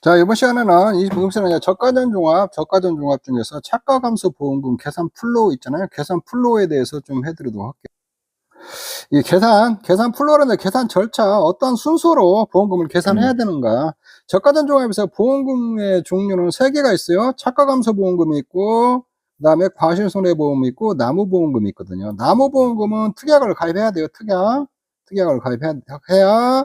자, 이번 시간에는 이 부동산의 저가전 종합 중에서 차가감소 보험금 계산 플로우 있잖아요. 계산 플로우에 대해서 좀 해드리도록 할게요. 이 계산 플로우라는 계산 절차, 어떤 순서로 보험금을 계산해야 되는가. 저가전 종합에서 보험금의 종류는 3개가 있어요. 차가감소 보험금이 있고, 그 다음에 과실손해보험이 있고, 나무보험금이 있거든요. 나무보험금은 특약을 가입해야 돼요. 특약을 가입해야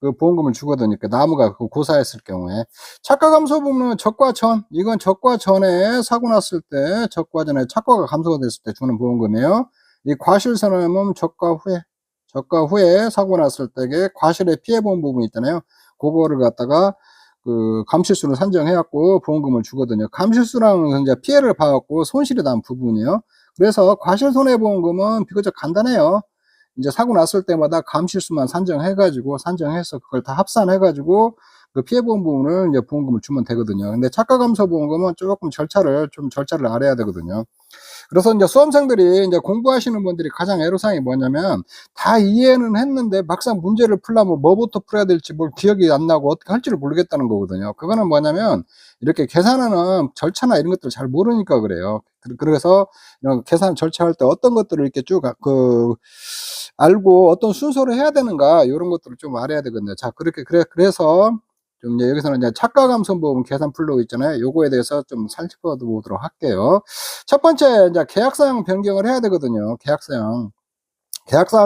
그 보험금을 주거든요. 그 나무가 고사했을 경우에. 차가 감소 부분은 적과 전, 이건 적과 전에 사고 났을 때, 적과 전에 차가가 감소가 됐을 때 주는 보험금이에요. 이 과실선언은 적과 후에 사고 났을 때에 과실의 피해보험 부분이 있잖아요. 그거를 갖다가 그 감실수를 산정해갖고 보험금을 주거든요. 감실수라는 이제 피해를 봐갖고 손실이 난 부분이에요. 그래서 과실손해보험금은 비교적 간단해요. 이제 사고 났을 때마다 감실수만 산정해서 그걸 다 합산해가지고 그 피해보험 부분을 이제 보험금을 주면 되거든요. 근데 차가감소보험금은 조금 절차를 알아야 되거든요. 그래서 이제 수험생들이 이제 공부하시는 분들이 가장 애로사항이 뭐냐면 다 이해는 했는데 막상 문제를 풀려면 뭐부터 풀어야 될지 뭘 기억이 안 나고 어떻게 할지를 모르겠다는 거거든요. 그거는 뭐냐면 이렇게 계산하는 절차나 이런 것들을 잘 모르니까 그래요. 그래서 이런 계산 절차할 때 어떤 것들을 이렇게 쭉 알고 어떤 순서로 해야 되는가 이런 것들을 좀 알아야 되거든요. 자, 그래서 좀 이제 여기서는 이제 차가감소보험 계산 플로우 있잖아요. 요거에 대해서 좀 살펴보도록 할게요. 첫 번째 이제 계약사항 변경을 해야 되거든요. 계약사항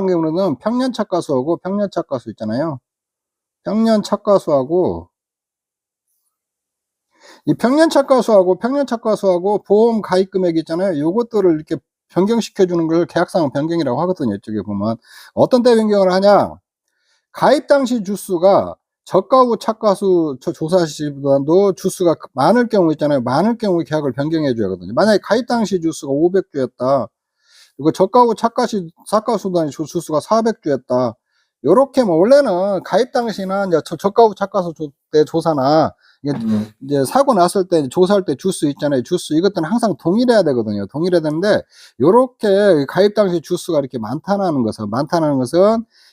경우는 평년차가수하고 평년차가수 있잖아요. 평년차가수하고 이 평년차가수하고 보험 가입 금액 있잖아요. 요것들을 이렇게 변경시켜 주는 걸 계약사항 변경이라고 하거든요. 이쪽에 보면 어떤 때 변경을 하냐? 가입 당시 주수가 저가 후 차가수 조사 시보다도 주수가 많을 경우 있잖아요. 많을 경우에 계약을 변경해 줘야 하거든요. 만약에 가입 당시 주수가 500주였다. 그리고 저가 후 차가수단 주수가 400주였다. 요렇게 뭐 원래는 가입 당시나 이제 저가 후 차가수 때 조사나 이제 사고 났을 때 조사할 때 주수 있잖아요. 주수 이것들은 항상 동일해야 되거든요. 동일해야 되는데 요렇게 가입 당시 주수가 이렇게 많다는 것은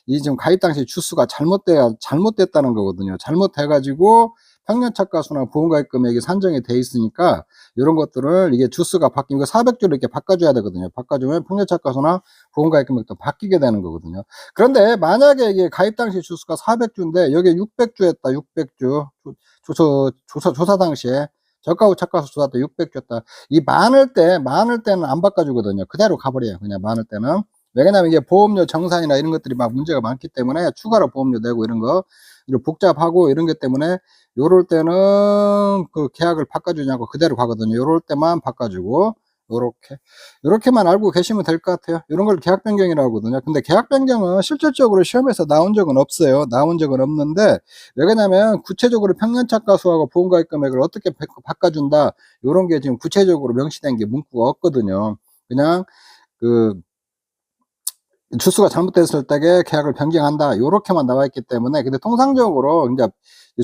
이 지금 가입 당시 주수가 잘못됐다는 거거든요. 잘못해가지고 평년차가수나 보험가입 금액이 산정이 돼 있으니까 이런 것들을 이게 주수가 바뀌면 400주를 이렇게 바꿔줘야 되거든요. 바꿔주면 평년차가수나 보험가입 금액도 바뀌게 되는 거거든요. 그런데 만약에 이게 가입 당시 주수가 400주인데 여기 600주였다. 600주 조사 당시에 저가 후 차가수 조사 때 600주였다. 이 많을 때는 안 바꿔주거든요. 그대로 가버려요. 그냥 많을 때는. 왜냐면 이게 보험료 정산이나 이런 것들이 막 문제가 많기 때문에 추가로 보험료 내고 이런 거 복잡하고 이런 것 때문에 요럴 때는 그 계약을 바꿔주냐고 그대로 가거든요. 요럴 때만 바꿔주고 요렇게만 알고 계시면 될 것 같아요. 이런 걸 계약 변경이라고 하거든요. 근데 계약 변경은 실질적으로 시험에서 나온 적은 없어요. 나온 적은 없는데 왜 그러냐면 구체적으로 평년차가수하고 보험가입 금액을 어떻게 바꿔준다 요런 게 지금 구체적으로 명시된 게 문구가 없거든요. 그냥 그 주수가 잘못됐을 때에 계약을 변경한다 요렇게만 나와 있기 때문에 근데 통상적으로 이제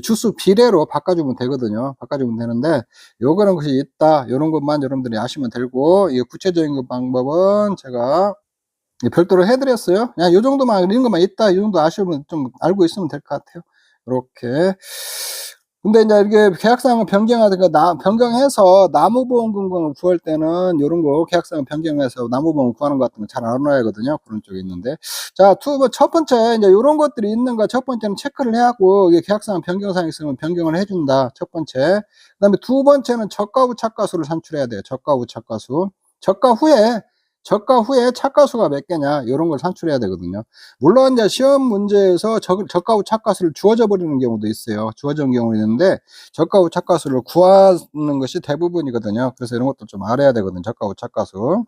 주수 비례로 바꿔주면 되거든요. 바꿔주면 되는데 요거는 것이 있다 요런 것만 여러분들이 아시면 되고 이 구체적인 방법은 제가 별도로 해드렸어요. 그냥 요 정도만 이런 것만 있다 이 정도 아시면 좀 알고 있으면 될 것 같아요. 이렇게 근데 이제 이렇게 계약사항을 변경해서 나무보험금을 구할 때는 요런 거 계약사항 변경해서 나무보험 구하는 것 같은 거 잘 알아놔야 하거든요. 그런 쪽에 있는데. 자, 첫 번째, 이제 요런 것들이 있는가 첫 번째는 체크를 해야 하고, 이게 계약사항 변경사항이 있으면 변경을 해준다. 첫 번째. 그 다음에 두 번째는 저가 후 차가수를 산출해야 돼요. 저가 후 차가수. 저가 후에 차가수가 몇 개냐, 요런 걸 산출해야 되거든요. 물론 이제 시험 문제에서 저가 후 차가수를 주어져 버리는 경우도 있어요. 주어진 경우도 있는데 저가 후 차가수를 구하는 것이 대부분이거든요. 그래서 이런 것도 좀 알아야 되거든요. 저가 후 차가수.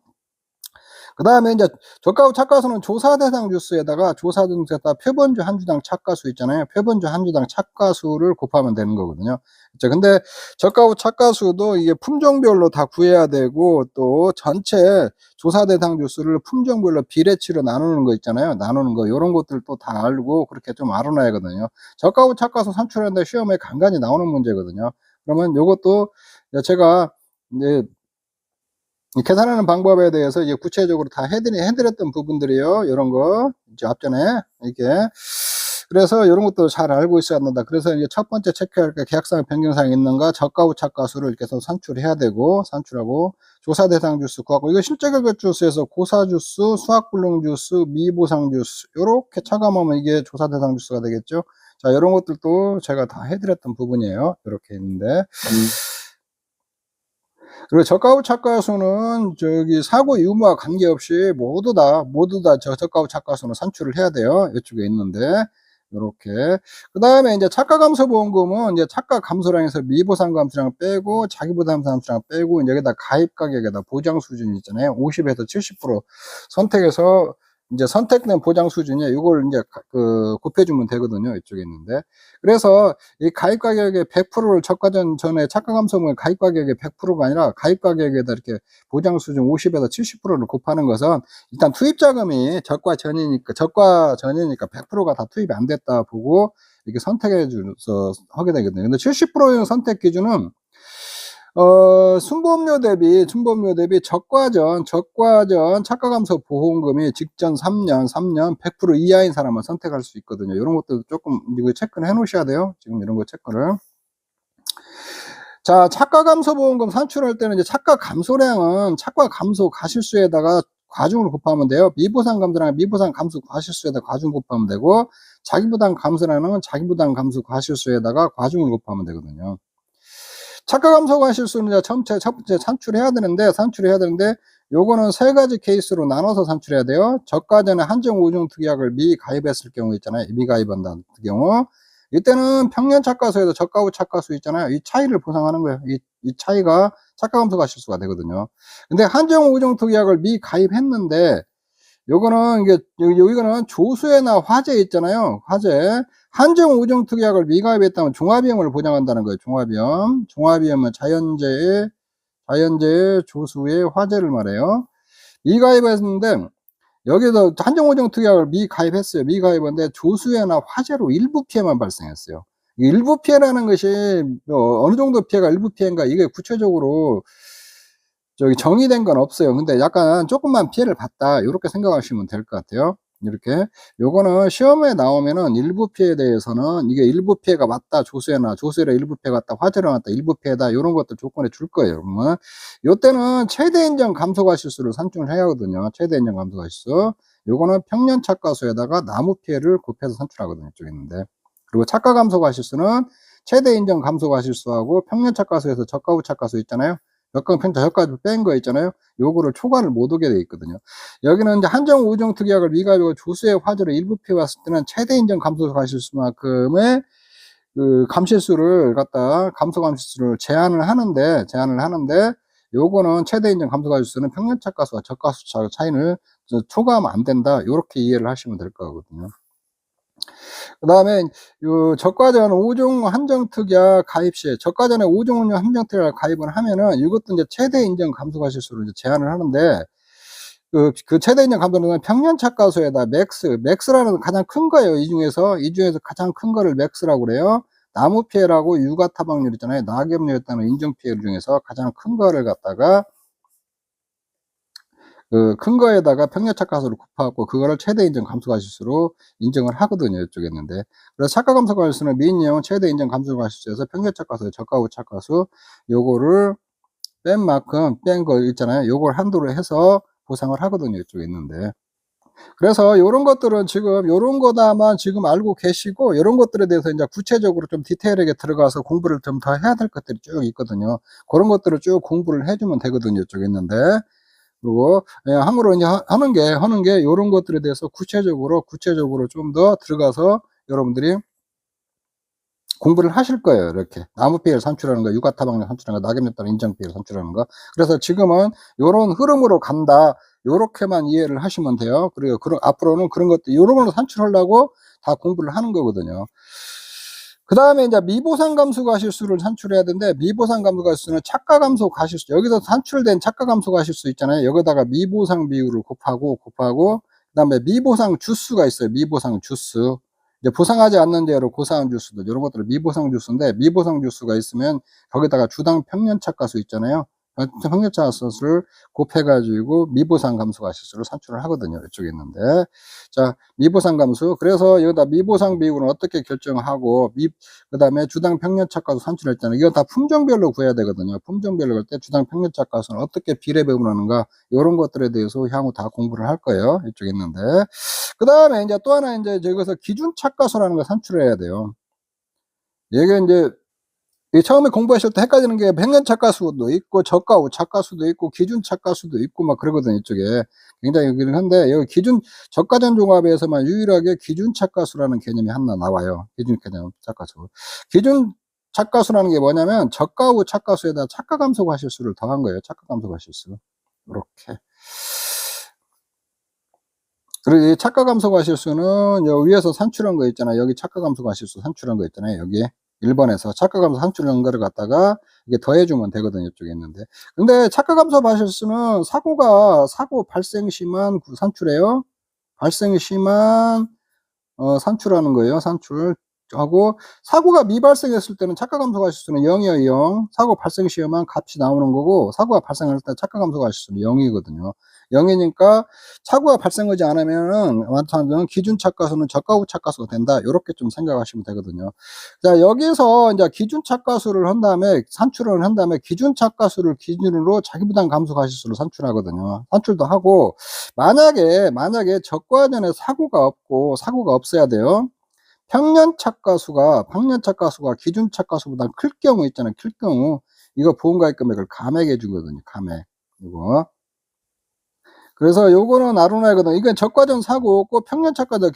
그 다음에 이제 저가 후 차가수는 조사 대상 주수에다가 표본주 한 주당 차가수 있잖아요. 표본주 한 주당 차가수를 곱하면 되는 거거든요. 그렇죠? 근데 저가 후 차가수도 이게 품종별로 다 구해야 되고 또 전체 조사 대상 주수를 품종별로 비례치로 나누는 거 있잖아요. 나누는 거 이런 것들도 다 알고 그렇게 좀 알아놔야 하거든요. 저가 후 차가수 산출하는데 시험에 간간히 나오는 문제거든요. 그러면 이것도 제가 이제 계산하는 방법에 대해서 이제 구체적으로 다 해드렸던 부분들이요. 이런 거, 이제 앞전에, 이렇게. 그래서 요런 것도 잘 알고 있어야 된다. 그래서 이제 첫 번째 체크할 게 계약상 변경사항이 있는가, 저가 후 차가수를 계속 산출해야 되고, 산출하고, 조사 대상 주수 구하고, 이거 실제 결격 주수에서 고사 주수, 수학 불능 주수, 미보상 주수, 요렇게 차감하면 이게 조사 대상 주수가 되겠죠. 자, 요런 것들도 제가 다 해드렸던 부분이에요. 이렇게 있는데. 그리고 저가 후 차가수는 저기 사고 유무와 관계없이 모두 다 저가 후 차가수는 산출을 해야 돼요. 이쪽에 있는데. 요렇게. 그 다음에 이제 차가 감소 보험금은 이제 차가 감소랑 해서 미보상 감소랑 빼고, 자기 부담 감소랑 빼고, 이제 여기다 가입 가격에다 보장 수준 있잖아요. 50에서 70% 선택해서 이제 선택된 보장 수준에 이걸 이제 곱해주면 되거든요. 이쪽에 있는데. 그래서 이 가입 가격의 100%를 전에 차가 감소금을 가입 가격의 100%가 아니라 가입 가격에다 이렇게 보장 수준 50에서 70%를 곱하는 것은 일단 투입 자금이 적과 전이니까 100%가 다 투입이 안 됐다 보고 이렇게 선택해 줘서 하게 되거든요. 근데 70%의 선택 기준은 순보험료 대비 적과전 차가 감소 보험금이 직전 3년 100% 이하인 사람만 선택할 수 있거든요. 이런 것도 조금 이거 체크를 해 놓으셔야 돼요. 지금 이런 거 체크를. 자, 차가 감소 보험금 산출할 때는 이제 차가 감소량은 차가 감소 과실수에다가 과중을 곱하면 돼요. 미보상 감소량 미보상 감소 과실수에다가 과중 곱하면 되고, 자기 부담 감소량은 자기 부담 감소 과실수에다가 과중을 곱하면 되거든요. 차가 감소 과실수는 이제 첫 번째 산출해야 되는데 요거는 세 가지 케이스로 나눠서 산출해야 돼요. 저가 전에 한정 5종 특약을 미가입했을 경우 있잖아요. 미가입한다는 경우. 이때는 평년 차가수에서 저가 후 차가수 있잖아요. 이 차이를 보상하는 거예요. 이 차이가 차가 감소 과실수가 되거든요. 근데 한정 5종 특약을 미가입했는데 요거는 여기는 조수해나 화재 있잖아요. 화재. 한정 5종 특약을 미가입했다면 종합위험을 보장한다는 거예요. 종합위험은 자연재해, 조수의 화재를 말해요. 미가입했는데 여기서 한정 5종 특약을 미가입했어요. 미가입했는데 조수해나 화재로 일부 피해만 발생했어요. 일부 피해라는 것이 어느 정도 피해가 일부 피해인가, 이게 구체적으로 정의된 건 없어요. 근데 약간 조금만 피해를 봤다, 이렇게 생각하시면 될 것 같아요. 이렇게. 요거는 시험에 나오면은 일부 피해에 대해서는 이게 일부 피해가 맞다, 조수해라 일부 피해가 맞다, 화재로 맞다, 일부 피해다, 이런 것들 조건에 줄 거예요. 그러면 요때는 최대 인정 감소 과실수를 산출을 해야 하거든요. 최대 인정 감소 과실수. 요거는 평년 차가수에다가 나무 피해를 곱해서 산출하거든요. 이쪽에 있는데. 그리고 차가 감소 과실수는 최대 인정 감소 과실수하고 평년 차가수에서 저가 후 차가수 있잖아요. 저가까지 뺀 거 있잖아요. 요거를 초과를 못 오게 돼 있거든요. 여기는 이제 한정 5종 특약을 미가입하고 조수의 화재로 일부 피해 왔을 때는 최대 인정 감소 과실수만큼의 감실수를 감소 감실수를 제한을 하는데 요거는 최대 인정 감소 과실수는 평년 차가수와 저가수 차이를 초과하면 안 된다. 요렇게 이해를 하시면 될 거거든요. 그 다음에 저가전 5종 한정특약 가입 시에 저가전에 5종 한정특약 가입을 하면은 이것도 이제 최대 인정 감소 과실수를 이제 제한을 하는데, 그 최대 인정 감소는 평년 차가수에다 맥스라는 가장 큰 거예요. 이 중에서 가장 큰 거를 맥스라고 그래요. 나무 피해라고 유가 타박률 있잖아요. 낙엽류에 따른 인정 피해 중에서 가장 큰 거를 갖다가 큰 거에다가 평년 차가수를 곱하고 그거를 최대 인정 감소 과실수로 인정을 하거든요. 이쪽에 있는데. 그래서 차가 감소 과실수는 민영 최대 인정 감소 과실수에서 평년 차가수, 저가 후 차가수 요거를 뺀 거 있잖아요. 요걸 한도로 해서 보상을 하거든요. 이쪽에 있는데. 그래서 요런 것들은 요런 거다만 지금 알고 계시고, 요런 것들에 대해서 이제 구체적으로 좀 디테일하게 들어가서 공부를 좀 더 해야 될 것들이 쭉 있거든요. 그런 것들을 쭉 공부를 해주면 되거든요. 이쪽에 있는데. 그리고 함부로 이제 하는 게 요런 것들에 대해서 구체적으로 좀 더 들어가서 여러분들이 공부를 하실 거예요. 이렇게 나무 피해를 산출하는 거, 육아 타박률 산출하는 거, 낙엽에 따른 인정 피해를 산출하는 거. 그래서 지금은 요런 흐름으로 간다, 요렇게만 이해를 하시면 돼요. 그리고 앞으로는 그런 것들 요런 걸로 산출하려고 다 공부를 하는 거거든요. 그 다음에 이제 미보상 감소 과실수를 산출해야 되는데, 미보상 감소 과실수는 차가 감소 과실수, 여기서 산출된 차가 감소 과실수 있잖아요. 여기다가 미보상 비율을 곱하고, 그 다음에 미보상 주수가 있어요. 미보상 주수. 이제 보상하지 않는 대로 고사한 주수들, 이런 것들을 미보상 주수인데, 미보상 주수가 있으면 거기다가 주당 평년 차가수 있잖아요. 평균차과수를 곱해가지고 미보상감수과실수를 산출을 하거든요. 이쪽에 있는데. 자, 미보상감수. 그래서 여기다 미보상 비율은 어떻게 결정하고, 그 다음에 주당 평균차과수 산출했잖아요. 이건 다 품종별로 구해야 되거든요. 품종별로 할 때 주당 평균차과수는 어떻게 비례 배분하는가, 이런 것들에 대해서 향후 다 공부를 할 거예요. 이쪽에 있는데. 그 다음에 이제 또 하나 이제 저기서 기준차과수라는 걸 산출해야 돼요. 이게 이제 처음에 공부하실 때 헷갈리는 게 평균차과수도 있고 저가우차과수도 있고 기준차과수도 있고 막 그러거든요. 이쪽에 굉장히 여기는 한데, 여기 기준 저가전 종합에서만 유일하게 기준차과수라는 개념이 하나 나와요. 기준 개념 차과수. 기준차과수라는 게 뭐냐면 저가우 차과수에다 차가감소 과실수를 더한 거예요. 차가감소 과실수. 이렇게. 그리고 이 차가감소 과실수는 여기 위에서 산출한 거 있잖아요. 여기 차가감소 과실수 산출한 거 있잖아요. 여기 1번에서 차가감소 산출한 거를 갖다가 이게 더해주면 되거든요. 이쪽에 있는데. 근데 차가감소 과실수는 사고 발생 시만 산출해요. 발생 시만 산출하는 거예요. 산출하고, 사고가 미발생했을 때는 차가감소 과실수는 0이에요. 0. 사고 발생 시에만 값이 나오는 거고, 사고가 발생할 때 차가감소 과실수는 0이거든요. 0이니까 사고가 발생하지 않으면은 완전한 기준차과수는 저가우차과수가 된다. 이렇게 좀 생각하시면 되거든요. 자, 여기서 이제 기준차과수를 한 다음에 산출을 한 다음에 기준차과수를 기준으로 자기부담 감소 과실수를 산출하거든요. 산출도 하고, 만약에 적과전에 사고가 없어야 돼요. 평년차과수가 기준차과수보다 클 경우 있잖아요. 클 경우 이거 보험가입 금액을 감액해 주거든요. 감액. 이거. 그래서 요거는 아로나이거든. 이건 적과전 사고 꼭 평년차과도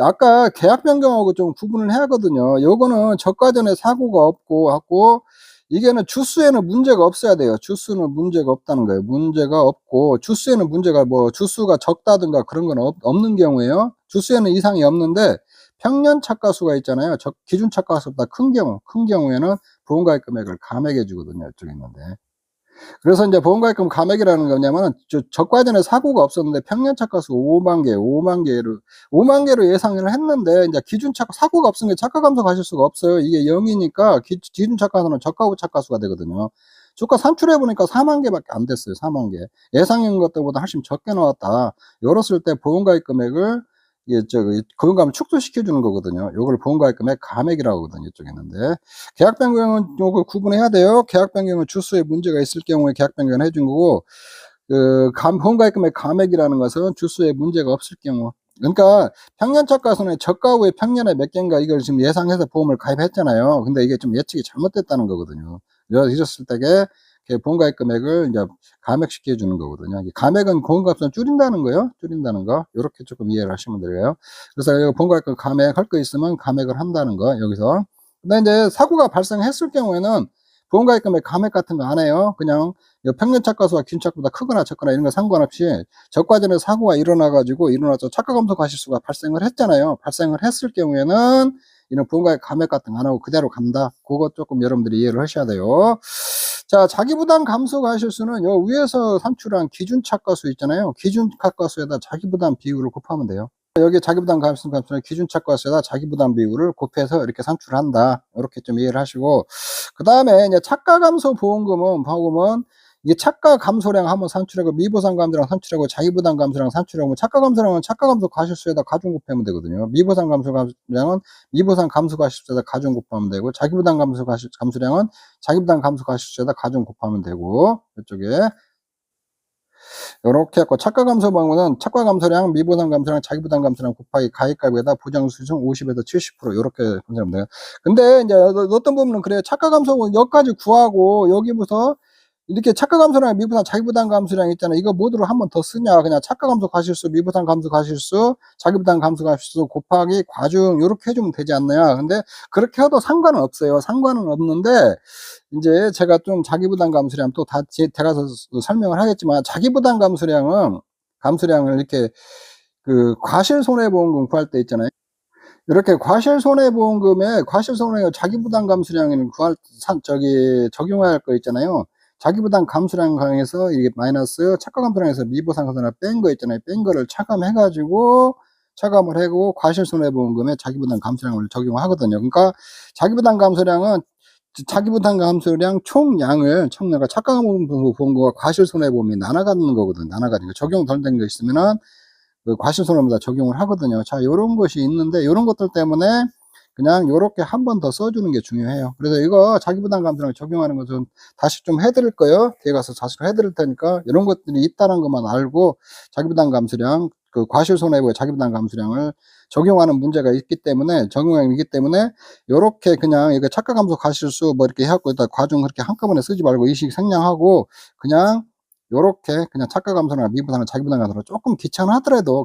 아까 계약 변경하고 좀 구분을 해야 하거든요. 요거는 적과전에 사고가 없고 하고, 이게는 주수에는 문제가 없어야 돼요. 주수는 문제가 없다는 거예요. 문제가 없고, 주수에는 문제가 주수가 적다든가 그런 건 없는 경우에요. 주수에는 이상이 없는데 평년차과수가 있잖아요. 기준차과수보다 큰 경우에는 보험가입 금액을 감액해 주거든요. 이쪽에 있는데. 그래서 이제 보험가입금 감액이라는 거냐면은 적과전에 사고가 없었는데 평년차과수가 5만 개로 예상을 했는데, 이제 사고가 없으니까 차가감소 과실수가 없어요. 이게 0이니까 기준차과수는 저가우차과수가 되거든요. 주가 산출해 보니까 4만 개밖에 안 됐어요. 4만 개. 예상한 것보다 훨씬 적게 나왔다. 이랬을 때 보험가입 금액을 그건감을 축소시켜 주는 거거든요. 요걸 보험가입 금액 감액이라고 하거든요. 이쪽에 있는데. 계약 변경은 요거 구분해야 돼요. 계약 변경은 주수에 문제가 있을 경우에 계약 변경을 해준 거고, 보험가입 금액 감액이라는 것은 주수에 문제가 없을 경우. 그러니까 평년차과수는 저가 후에 평년에 몇 개인가 이걸 지금 예상해서 보험을 가입했잖아요. 근데 이게 좀 예측이 잘못됐다는 거거든요. 이랬을 때게 보험가입 금액을 이제 감액시켜 주는 거거든요. 감액은 보험값은 줄인다는 거예요. 줄인다는 거. 요렇게 조금 이해를 하시면 돼요. 그래서 이거 보험가입 감액할 거 있으면 감액을 한다는 거, 여기서. 근데 이제 사고가 발생했을 경우에는 보험가입 금액 감액 같은 거 안 해요. 그냥 평년차과수가 기준차과보다 크거나 적거나 이런 거 상관없이 적과전에 사고가 일어나서 차가감소 과실수가 발생을 했잖아요. 발생을 했을 경우에는 이런 보험가입 감액 같은 거 안 하고 그대로 간다. 그거 조금 여러분들이 이해를 하셔야 돼요. 자, 자기부담 감소 과실수는 요 위에서 산출한 기준차과수 있잖아요. 기준차과수에다 자기부담 비율을 곱하면 돼요. 여기 자기부담 감소는 기준차과수에다 자기부담 비율을 곱해서 이렇게 산출한다. 이렇게 좀 이해를 하시고, 그 다음에 이제 차가감소 보험금은 이게 차가 감소량 한번 산출하고, 미보상 감소량 산출하고, 자기부담 감소량 산출하고, 차가 감소량은 차가 감소 과실수에다 가중 곱하면 되거든요. 미보상 감소량은 미보상 감소 과실수에다 가중 곱하면 되고, 자기부담 감소량은 자기부담 감소 과실수에다 가중 곱하면 되고, 이쪽에 요렇게 했고, 차가 감소 방법은 차가 감소량, 미보상 감소량, 자기부담 감소량 곱하기 가입가액에다 보장수준 50에서 70% 요렇게 분석하면 돼요. 근데 이제 어떤 부분은 그래요. 차가 감소 여기까지 구하고 여기부터 이렇게 차가 감소량, 미부상, 자기부담 감소량 있잖아요. 이거 모두를 한 번 더 쓰냐. 그냥 차가 감소 과실수, 미부상 감소 과실수, 자기부담 감소 과실수 곱하기 과중 요렇게 해주면 되지 않느냐. 근데 그렇게 해도 상관은 없어요. 상관은 없는데, 이제 제가 좀 자기부담 감소량 또 들어가서 설명을 하겠지만, 자기부담 감소량을 이렇게 과실손해보험금 구할 때 있잖아요. 이렇게 과실손해보험금에 자기부담 감소량을 적용할 거 있잖아요. 자기부담 감소량 강에서 이게 마이너스 차가 감소량에서 미보상 감소량 뺀 거 있잖아요. 뺀 거를 차감을 하고 과실손해보험금에 자기부담 감소량을 적용하거든요. 그러니까 자기부담 감소량은 자기 부담 감소량 총량을 청량과 착각감소 보험과 과실손해보험이 나눠가는 거거든. 나눠가는 거. 적용 덜 된 거 있으면은 그 과실손해보험에다 적용을 하거든요. 자, 요런 것이 있는데 요런 것들 때문에 그냥 요렇게 한 번 더 써주는 게 중요해요. 그래서 이거 자기 부담 감소량 적용하는 거 좀 다시 좀 해드릴 거예요. 뒤에 가서 다시 해드릴 테니까 이런 것들이 있다는 것만 알고 자기 부담 감소량 그 과실손해보험 자기 부담 감소량을 적용하는 문제가 있기 때문에 적용량이 있기 때문에 요렇게 그냥 이거 착각 감소 과실수 뭐 이렇게 해갖고 일단 과중 그렇게 한꺼번에 쓰지 말고 이식 생략하고 그냥 요렇게 그냥 착각 감소나 미부담이나 자기 부담 감소로 조금 귀찮아하더라도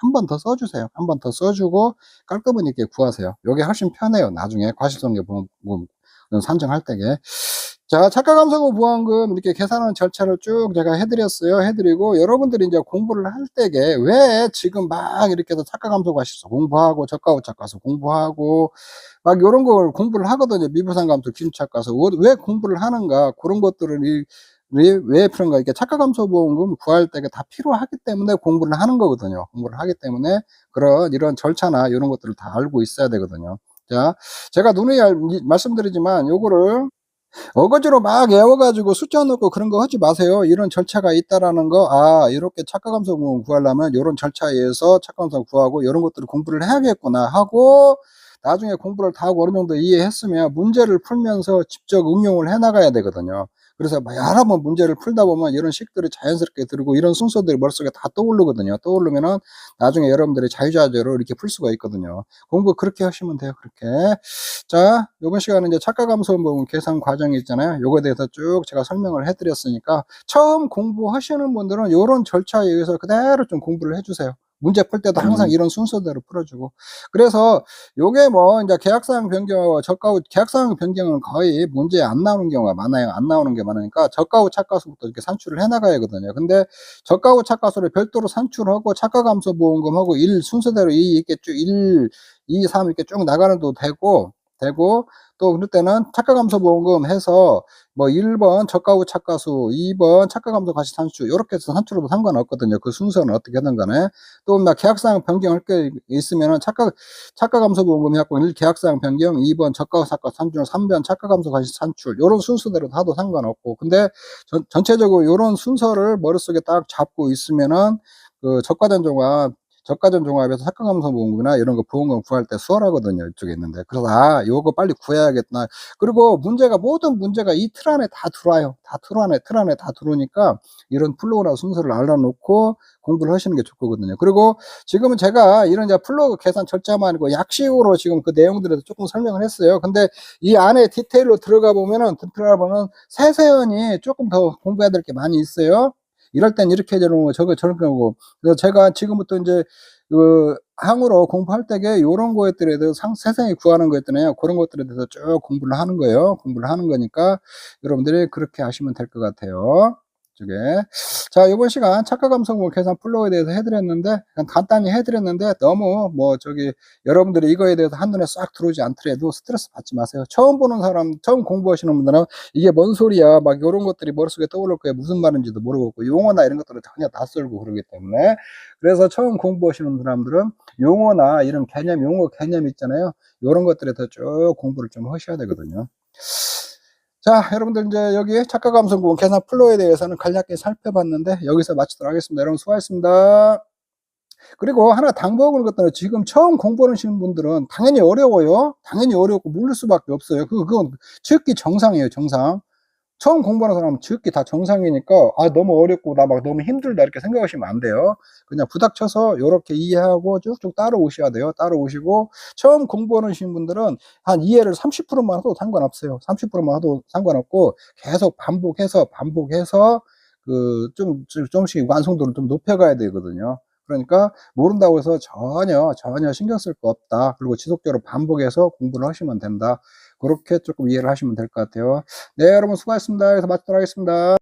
한 번 더 써주세요. 한 번 더 써주고 깔끔히 있게 구하세요. 요게 훨씬 편해요. 나중에 과실손해 보험 산정할 때게. 자, 착각 감소금 보험금 이렇게 계산하는 절차를 쭉 제가 해드렸어요. 해드리고 여러분들이 이제 공부를 할 때게 왜 지금 막 이렇게 해서 착각 감소 과실수 공부하고 저가 후 착가서 공부하고 막 요런 걸 공부를 하거든요. 미부상 감소 기준 착가서 왜 공부를 하는가 그런 것들을 왜 필요한가 이렇게 착각 감소 보험금 구할 때가 다 필요하기 때문에 공부를 하는 거거든요. 공부를 하기 때문에 이런 절차나 이런 것들을 다 알고 있어야 되거든요. 자, 제가 누누이 말씀드리지만 요거를 어거지로 막 외워가지고 숫자 넣고 그런 거 하지 마세요. 이런 절차가 있다라는 거, 이렇게 착각함수 구하려면 이런 절차에 의해서 착각함수 구하고 이런 것들을 공부를 해야겠구나 하고 나중에 공부를 다 하고 어느 정도 이해했으면 문제를 풀면서 직접 응용을 해 나가야 되거든요. 그래서 여러 번 문제를 풀다 보면 이런 식들이 자연스럽게 들고 이런 순서들이 머릿속에 다 떠오르거든요. 떠오르면은 나중에 여러분들이 자유자재로 이렇게 풀 수가 있거든요. 공부 그렇게 하시면 돼요. 그렇게. 자, 요번 시간은 이제 착각함수 계산 과정이 있잖아요. 요거에 대해서 쭉 제가 설명을 해드렸으니까 처음 공부하시는 분들은 요런 절차에 의해서 그대로 좀 공부를 해주세요. 문제 풀 때도 항상 이런 순서대로 풀어주고. 그래서 요게 뭐 이제 계약사항 변경, 저가 후 계약사항 변경은 거의 문제에 안 나오는 경우가 많아요. 안 나오는 게 많으니까 저가 후 착가수부터 이렇게 산출을 해 나가야 하거든요. 근데 저가 후 착가수를 별도로 산출하고 착가감소 보험금하고 1 순서대로 이렇게 쭉 1, 2, 3 이렇게 쭉 나가는도 되고 또 그럴 때는 착가감소보험금 해서 뭐 1번 저가 후 착가수, 2번 착가감소 과실 산출 요렇게 해서 산출해도 상관없거든요. 그 순서는 어떻게든 간에. 또 막 계약사항 변경할 게 있으면은 착가감소보험금 해갖고 1 계약사항 변경, 2번 저가 후 착가 산출, 3번 착가감소 과실 산출 요런 순서대로 하도 상관없고. 근데 전체적으로 요런 순서를 머릿속에 딱 잡고 있으면은 그 저가전 종합에서 착각감소 보험금이나 이런 거 보험금 구할 때 수월하거든요. 이쪽에 있는데. 그래서 요거 빨리 구해야겠다. 그리고 모든 문제가 이 틀 안에 다 들어와요. 틀 안에 다 들어오니까 이런 플로우나 순서를 알아놓고 공부를 하시는 게 좋거든요. 그리고 지금은 제가 이런 이제 플로우 계산 절차만 아니고 약식으로 지금 그 내용들에서 조금 설명을 했어요. 근데 이 안에 디테일로 들어가 보면은 세세하니 조금 더 공부해야 될 게 많이 있어요. 이럴 땐 이렇게 되는 거고 저렇게 하고. 그래서 제가 지금부터 이제 그 항으로 공부할 때게 요런 것들에 대해서 세상에 구하는 거 있잖아요. 그런 것들에 대해서 쭉 공부를 하는 거예요. 공부를 하는 거니까 여러분들이 그렇게 하시면 될 것 같아요. 이쪽에. 자, 요번 시간 착각감소금 계산 플로우에 대해서 해드렸는데 간단히 해드렸는데 너무 여러분들이 이거에 대해서 한눈에 싹 들어오지 않더라도 스트레스 받지 마세요. 처음 보는 사람, 처음 공부하시는 분들은 이게 뭔 소리야 막 요런 것들이 머릿속에 떠오를 거예요. 무슨 말인지도 모르고 용어나 이런 것들은 전혀 낯설고 그러기 때문에. 그래서 처음 공부하시는 사람들은 용어나 이런 용어 개념 있잖아요. 요런 것들에 더 쭉 공부를 좀 하셔야 되거든요. 자, 여러분들 이제 여기 착각감소금 계산 플로우에 대해서는 간략히 살펴봤는데 여기서 마치도록 하겠습니다. 여러분 수고하셨습니다. 그리고 하나 당부하는 것들은 지금 처음 공부하시는 분들은 당연히 어려워요. 당연히 어렵고 모를 수밖에 없어요. 그건 듣기 정상이에요. 정상. 처음 공부하는 사람은 듣기 다 정상이니까 너무 어렵고 나 막 너무 힘들다 이렇게 생각하시면 안 돼요. 그냥 부닥쳐서 요렇게 이해하고 쭉쭉 따라오셔야 돼요. 따라오시고 처음 공부하시는 분들은 한 이해를 30%만 해도 상관없어요. 30%만 해도 상관없고 계속 반복해서 조금씩 완성도를 좀 높여가야 되거든요. 그러니까 모른다고 해서 전혀 신경 쓸 거 없다. 그리고 지속적으로 반복해서 공부를 하시면 된다. 그렇게 조금 이해를 하시면 될 것 같아요. 네, 여러분 수고하셨습니다. 여기서 마치도록 하겠습니다.